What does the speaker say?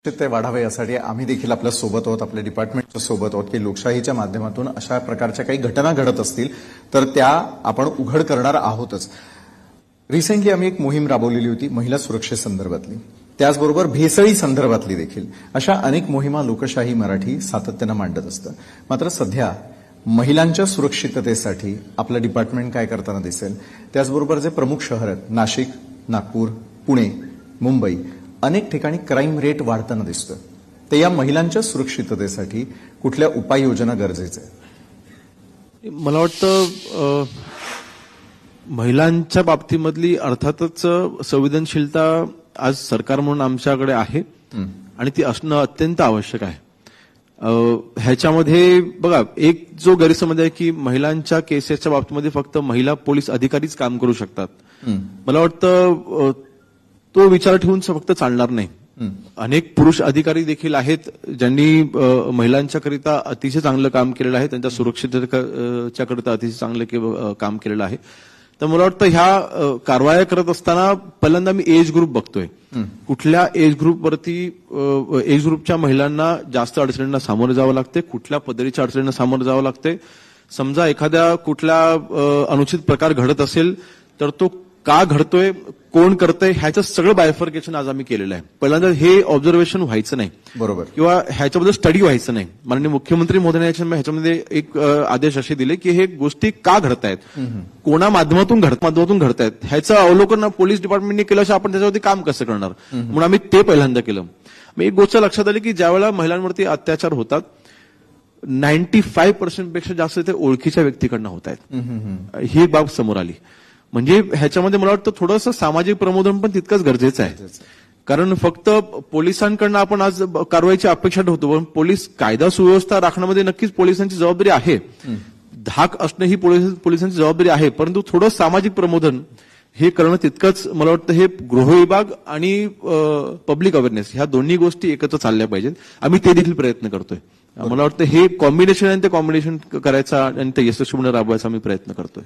ते वाढावे यासाठी आम्ही देखील आपल्या सोबत आहोत, आपल्या डिपार्टमेंटच्या सोबत आहोत की लोकशाहीच्या माध्यमातून अशा प्रकारच्या काही घटना घडत असतील तर त्या आपण उघड करणार आहोतच. रिसेंटली आम्ही एक मोहीम राबवलेली होती महिला सुरक्षेसंदर्भातली, त्याचबरोबर भेसळी संदर्भातली देखील. अशा अनेक मोहिमा लोकशाही मराठी सातत्यानं मांडत असतं. मात्र सध्या महिलांच्या सुरक्षिततेसाठी आपलं डिपार्टमेंट काय करताना दिसेल, त्याचबरोबर जे प्रमुख शहर आहेत नाशिक, नागपूर, पुणे, मुंबई, अनेक ठिकाणी क्राईम रेट वाढताना दिसतं. तर या महिलांच्या सुरक्षिततेसाठी कुठल्या उपाययोजना गरजेच्या आहेत? मला वाटतं महिलांच्या बाबतीमधली अर्थातच संवेदनशीलता आज सरकार म्हणून आमच्याकडे आहे आणि ती असणं अत्यंत आवश्यक आहे. ह्याच्यामध्ये बघा, एक जो गैरसमज आहे की महिलांच्या केसेसच्या बाबतीमध्ये फक्त महिला पोलीस अधिकारीच काम करू शकतात. मला वाटतं तो विचार ठेवून फक्त चालणार नाही. अनेक पुरुष अधिकारी देखील आहेत ज्यांनी महिलांच्या करिता अतिशय चांगलं काम केलेलं आहे, त्यांच्या सुरक्षिततेच्या करिता अतिशय चांगलं काम केलेलं आहे. तर मला वाटतं ह्या कारवाया करत असताना पहिल्यांदा मी एज ग्रुप बघतोय. कुठल्या एज ग्रुपच्या महिलांना जास्त अडचणींना सामोरं जावं लागते, कुठल्या पद्धतीच्या अडचणींना सामोरं जावं लागते. समजा एखाद्या कुठला अनुचित प्रकार घडत असेल तर तो का घडतोय, कोण करतंय, ह्याचं सगळं बायफर्केशन आज आम्ही केलेलं आहे. पहिल्यांदा हे ऑब्झर्वेशन व्हायचं नाही, बरोबर, किंवा ह्याच्याबद्दल स्टडी व्हायचं नाही. माननीय मुख्यमंत्री महोदयांनी ह्याच्यामध्ये एक आदेश असे दिले की हे गोष्टी का घडतायत, कोणा माध्यमातून घडतायत, ह्याचं अवलोकन पोलीस डिपार्टमेंटने केलं असं आपण त्याच्यावरती काम कसं करणार, म्हणून आम्ही ते पहिल्यांदा केलं. मग एक गोष्ट लक्षात आली की ज्यावेळेला महिलांवरती अत्याचार होतात 95% पेक्षा जास्त ते ओळखीच्या व्यक्तीकडनं होत आहेत. ही बाब समोर आली. म्हणजे ह्याच्यामध्ये मला वाटतं थोडंसं सामाजिक प्रबोधन पण तितकंच गरजेचं आहे. कारण फक्त पोलिसांकडनं आपण आज कारवाईची अपेक्षा ठेवतो, पण पोलीस कायदा सुव्यवस्था राखण्यामध्ये नक्कीच पोलिसांची जबाबदारी आहे. धाक असणं ही पोलिसांची जबाबदारी आहे, परंतु थोडं सामाजिक प्रबोधन हे करणं तितकंच मला वाटतं हे गृहविभाग आणि पब्लिक अवेअरनेस ह्या दोन्ही गोष्टी एकत्र चालल्या पाहिजेत. आम्ही ते देखील प्रयत्न करतोय. मला वाटतं हे कॉम्बिनेशन आणि ते कॉम्बिनेशन करायचा आणि ते यशस्वीपणे राबवायचा आम्ही प्रयत्न करतोय.